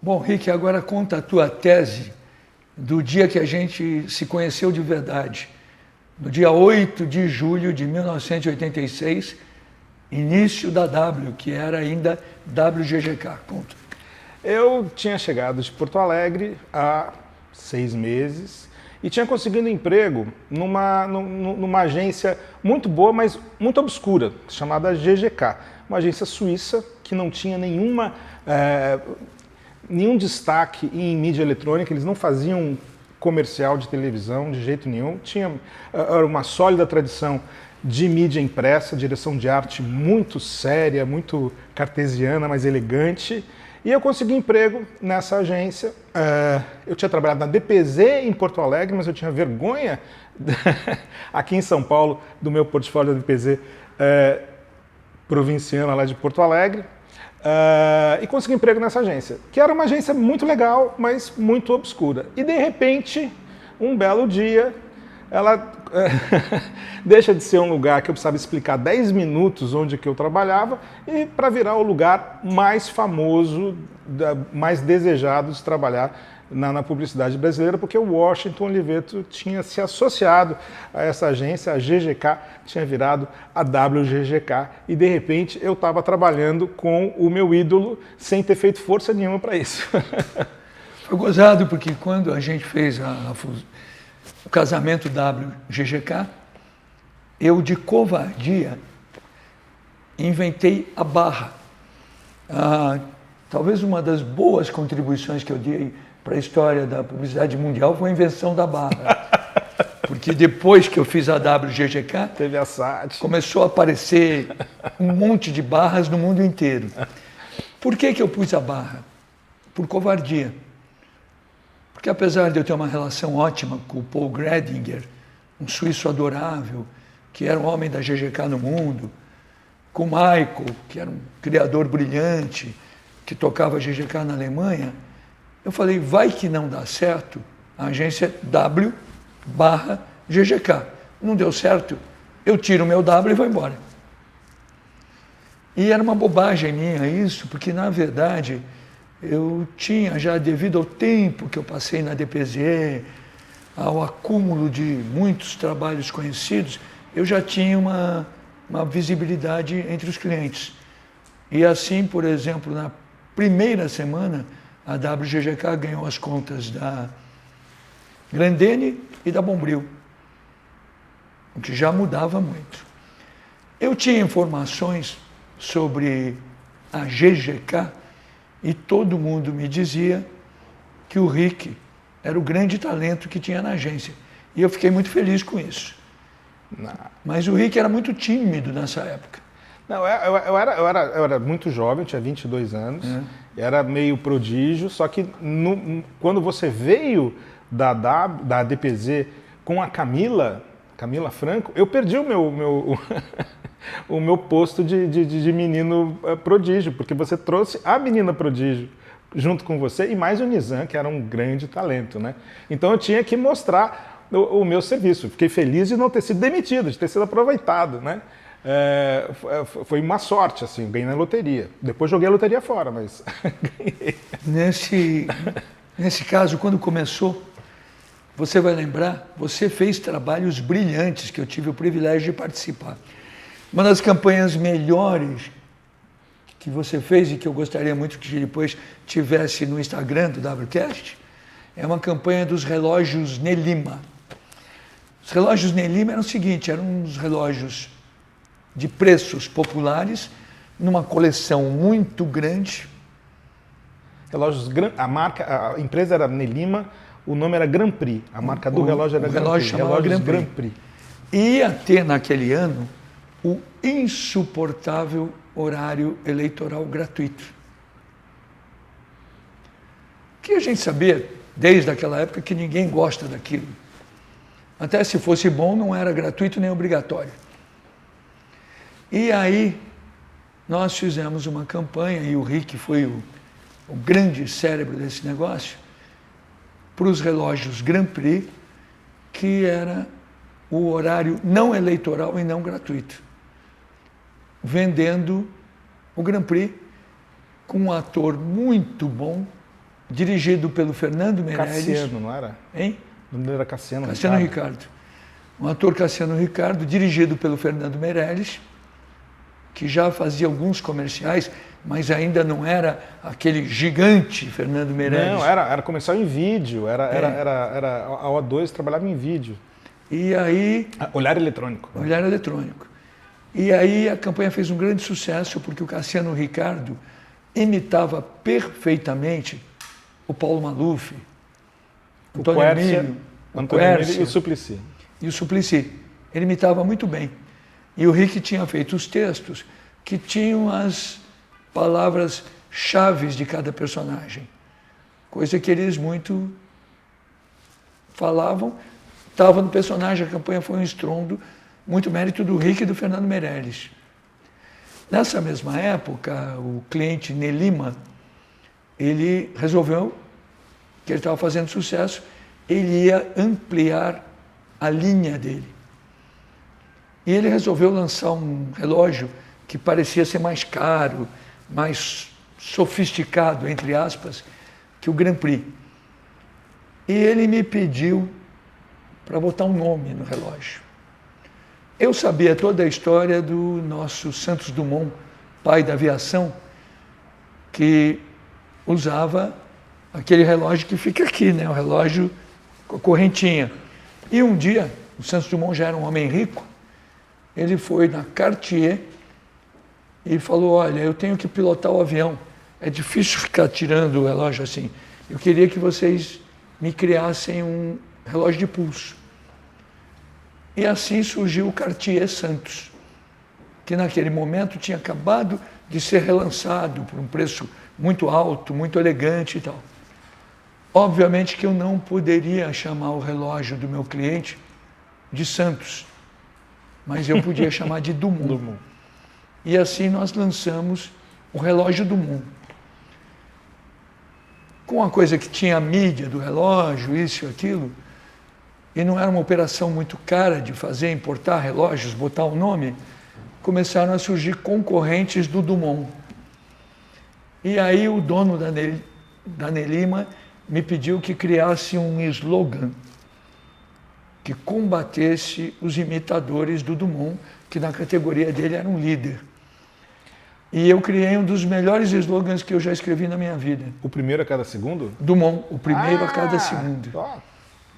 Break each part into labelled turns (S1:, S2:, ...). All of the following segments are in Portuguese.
S1: Bom, Rick, agora conta a tua tese do dia que a gente se conheceu de verdade. No dia 8 de julho de 1986, início da W, que era ainda WGGK. Conta.
S2: Eu tinha chegado de Porto Alegre há 6 meses e tinha conseguido um emprego numa agência muito boa, mas muito obscura, chamada GGK. Uma agência suíça que não tinha nenhum destaque em mídia eletrônica, eles não faziam comercial de televisão de jeito nenhum, era uma sólida tradição de mídia impressa, direção de arte muito séria, muito cartesiana, mas elegante, e eu consegui emprego nessa agência. Eu tinha trabalhado na DPZ em Porto Alegre, mas eu tinha vergonha aqui em São Paulo do meu portfólio da DPZ provinciana lá de Porto Alegre. E consegui emprego nessa agência, que era uma agência muito legal, mas muito obscura. E de repente, um belo dia, ela deixa de ser um lugar que eu precisava explicar 10 minutos onde que eu trabalhava e para virar o lugar mais famoso, mais desejado de trabalhar na publicidade brasileira, porque o Washington Oliveto tinha se associado a essa agência, a GGK tinha virado a WGGK, e de repente eu estava trabalhando com o meu ídolo sem ter feito força nenhuma para isso.
S1: Foi gozado, porque quando a gente fez o casamento WGGK, eu de covardia inventei a barra. Talvez uma das boas contribuições que eu dei para a história da publicidade mundial foi a invenção da barra. Porque depois que eu fiz a WGGK,
S2: teve a SAT,
S1: começou a aparecer um monte de barras no mundo inteiro. Por que eu pus a barra? Por covardia. Porque apesar de eu ter uma relação ótima com o Paul Gredinger, um suíço adorável, que era um homem da GGK no mundo, com o Michael, que era um criador brilhante, que tocava GGK na Alemanha, eu falei, vai que não dá certo a agência W/GGK. Não deu certo, eu tiro o meu W e vou embora. E era uma bobagem minha isso, porque na verdade eu tinha já, devido ao tempo que eu passei na DPZ, ao acúmulo de muitos trabalhos conhecidos, eu já tinha uma visibilidade entre os clientes. E assim, por exemplo, na primeira semana, a WGGK ganhou as contas da Grandene e da Bombril, o que já mudava muito. Eu tinha informações sobre a GGK e todo mundo me dizia que o Rick era o grande talento que tinha na agência. E eu fiquei muito feliz com isso. Não. Mas o Rick era muito tímido nessa época.
S2: Não, eu era muito jovem, eu tinha 22 anos, era meio prodígio, só que quando você veio da DPZ com a Camila Franco, eu perdi o meu posto de menino prodígio, porque você trouxe a menina prodígio junto com você e mais o Nizam, que era um grande talento, né? Então eu tinha que mostrar o meu serviço. Fiquei feliz de não ter sido demitido, de ter sido aproveitado, né? Foi uma sorte, assim, ganhei na loteria. Depois joguei a loteria fora, mas ganhei.
S1: Nesse caso, quando começou, você vai lembrar, você fez trabalhos brilhantes que eu tive o privilégio de participar. Uma das campanhas melhores que você fez e que eu gostaria muito que depois tivesse no Instagram do WCast é uma campanha dos relógios Nelima. Os relógios Nelima eram o seguinte, eram uns relógios de preços populares, numa coleção muito grande.
S2: Relógios, a empresa era Nelima, o nome era Grand Prix, a marca do relógio era Grand Prix.
S1: Relógios Grand Prix. Ia ter naquele ano o insuportável horário eleitoral gratuito. Que a gente sabia, desde aquela época, que ninguém gosta daquilo. Até se fosse bom, não era gratuito nem obrigatório. E aí, nós fizemos uma campanha, e o Rick foi o grande cérebro desse negócio, para os relógios Grand Prix, que era o horário não eleitoral e não gratuito, vendendo o Grand Prix com um ator muito bom, dirigido pelo Fernando Meirelles.
S2: Cassiano, não era?
S1: Hein?
S2: O nome era Cassiano
S1: Ricardo. Um ator Cassiano Ricardo, dirigido pelo Fernando Meirelles, que já fazia alguns comerciais, mas ainda não era aquele gigante Fernando Meirelles.
S2: Não, era comercial em vídeo, a O2 trabalhava em vídeo.
S1: E aí...
S2: Olhar eletrônico.
S1: Olhar eletrônico. E aí a campanha fez um grande sucesso, porque o Cassiano Ricardo imitava perfeitamente o Paulo Maluf, Antônio Emílio
S2: e o Suplicy.
S1: E o Suplicy. Ele imitava muito bem. E o Rick tinha feito os textos que tinham as palavras-chave de cada personagem. Coisa que eles muito falavam. Estava no personagem, a campanha foi um estrondo, muito mérito do Rick e do Fernando Meirelles. Nessa mesma época, o cliente Nelima, ele resolveu que ele estava fazendo sucesso, ele ia ampliar a linha dele. E ele resolveu lançar um relógio que parecia ser mais caro, mais sofisticado, entre aspas, que o Grand Prix. E ele me pediu para botar um nome no relógio. Eu sabia toda a história do nosso Santos Dumont, pai da aviação, que usava aquele relógio que fica aqui, né? O relógio com a correntinha. E um dia, o Santos Dumont já era um homem rico, ele foi na Cartier e falou, olha, eu tenho que pilotar o avião, é difícil ficar tirando o relógio assim. Eu queria que vocês me criassem um relógio de pulso. E assim surgiu o Cartier Santos, que naquele momento tinha acabado de ser relançado por um preço muito alto, muito elegante e tal. Obviamente que eu não poderia chamar o relógio do meu cliente de Santos, mas eu podia chamar de Dumont. E assim nós lançamos o relógio Dumont. Com uma coisa que tinha a mídia do relógio, isso e aquilo, e não era uma operação muito cara de fazer, importar relógios, botar o nome, começaram a surgir concorrentes do Dumont. E aí o dono da Nelima me pediu que criasse um slogan que combatesse os imitadores do Dumont, que na categoria dele era um líder. E eu criei um dos melhores slogans que eu já escrevi na minha vida.
S2: O primeiro a cada segundo?
S1: Dumont, o primeiro a cada segundo.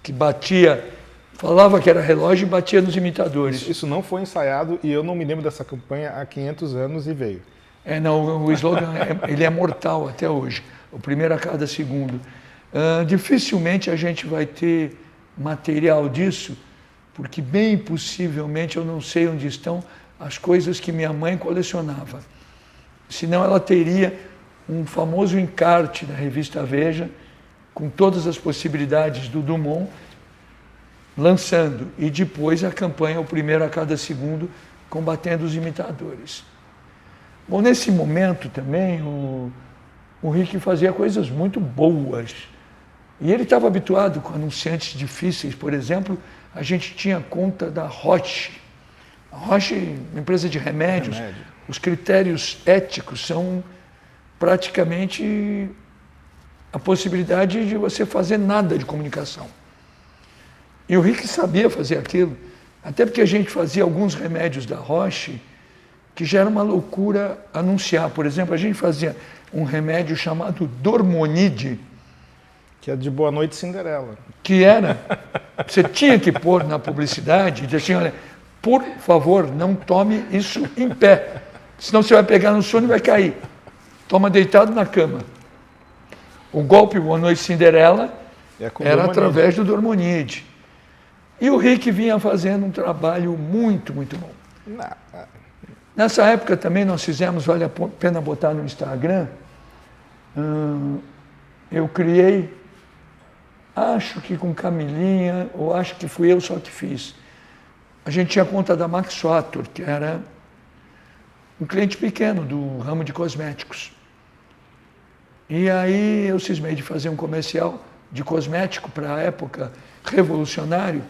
S1: Que batia, falava que era relógio e batia nos imitadores.
S2: Isso não foi ensaiado e eu não me lembro dessa campanha há 500 anos e veio.
S1: Não, o slogan ele é mortal até hoje, o primeiro a cada segundo. Dificilmente a gente vai ter material disso, porque bem possivelmente eu não sei onde estão as coisas que minha mãe colecionava. Senão ela teria um famoso encarte da revista Veja, com todas as possibilidades do Dumont, lançando, e depois a campanha, o primeiro a cada segundo, combatendo os imitadores. Bom, nesse momento também, o Rick fazia coisas muito boas. E ele estava habituado com anunciantes difíceis. Por exemplo, a gente tinha conta da Roche. A Roche, uma empresa de remédios, os critérios éticos são praticamente a possibilidade de você fazer nada de comunicação. E o Rick sabia fazer aquilo, até porque a gente fazia alguns remédios da Roche que já era uma loucura anunciar. Por exemplo, a gente fazia um remédio chamado Dormonide,
S2: que é de Boa Noite Cinderela.
S1: Que era, você tinha que pôr na publicidade, dizer assim, olha, por favor, não tome isso em pé, senão você vai pegar no sono e vai cair. Toma deitado na cama. O golpe Boa Noite Cinderela era através do Dormonide. E o Rick vinha fazendo um trabalho muito, muito bom. Nessa época também nós fizemos, vale a pena botar no Instagram, eu criei, acho que com Camilinha, ou acho que fui eu só que fiz. A gente tinha conta da Max Factor, que era um cliente pequeno do ramo de cosméticos. E aí eu cismei de fazer um comercial de cosmético para a época, revolucionário,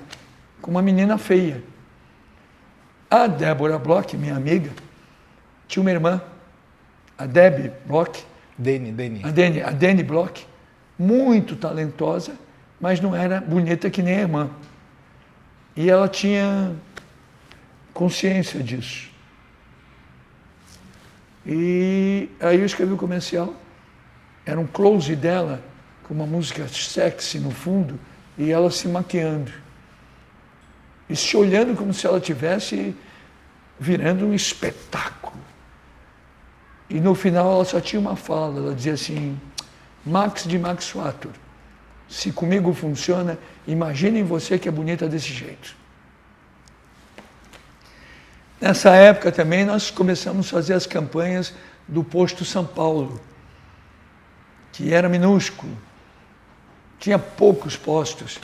S1: com uma menina feia. A Débora Bloch, minha amiga, tinha uma irmã, a Debbie Bloch.
S2: Dani.
S1: A Dani Bloch. muito talentosa, mas não era bonita que nem a irmã. E ela tinha consciência disso. E aí eu escrevi o comercial, era um close dela, com uma música sexy no fundo, e ela se maquiando. E se olhando como se ela estivesse virando um espetáculo. E no final ela só tinha uma fala, ela dizia assim, Max de Max Factor, se comigo funciona, imaginem você que é bonita desse jeito. Nessa época também nós começamos a fazer as campanhas do posto São Paulo, que era minúsculo, tinha poucos postos.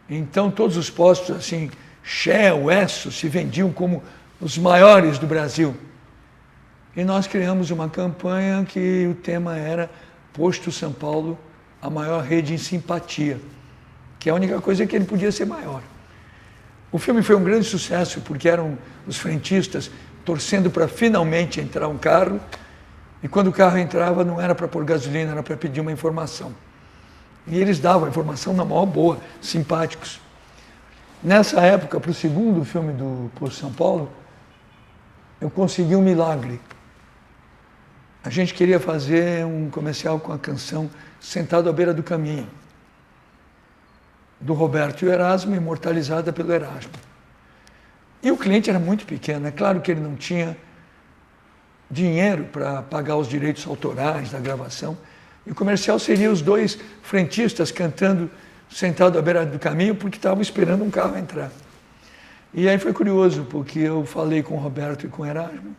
S1: Então todos os postos, assim, Shell, Esso, se vendiam como os maiores do Brasil. E nós criamos uma campanha que o tema era Posto São Paulo, a maior rede em simpatia, que é a única coisa que ele podia ser maior. O filme foi um grande sucesso porque eram os frentistas torcendo para finalmente entrar um carro, e quando o carro entrava não era para pôr gasolina, era para pedir uma informação. E eles davam a informação na maior boa, simpáticos. Nessa época, para o segundo filme do Posto São Paulo, eu consegui um milagre. A gente queria fazer um comercial com a canção Sentado à Beira do Caminho, do Roberto e o Erasmo, imortalizada pelo Erasmo. E o cliente era muito pequeno, é claro que ele não tinha dinheiro para pagar os direitos autorais da gravação, e o comercial seria os dois frentistas cantando Sentado à Beira do Caminho, porque estavam esperando um carro entrar. E aí foi curioso, porque eu falei com o Roberto e com o Erasmo,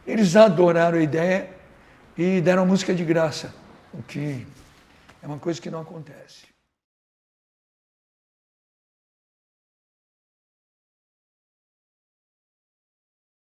S1: eles adoraram a ideia e deram a música de graça, o que é uma coisa que não acontece.